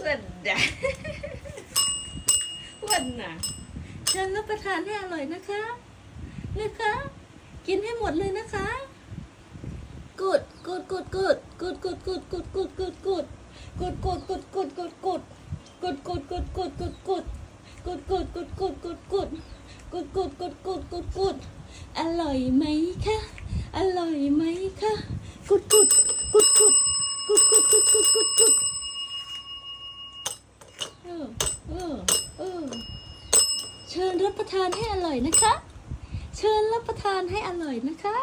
วันดาวันน่ะเชิญรับประทานให้อร่อยนะคะกินให้หมดเลยนะคะกุดอร่อยไหมคะอร่อยไหมคะกุดเชิญรับประทานให้อร่อยนะคะเชิญรับประทานให้อร่อยนะคะ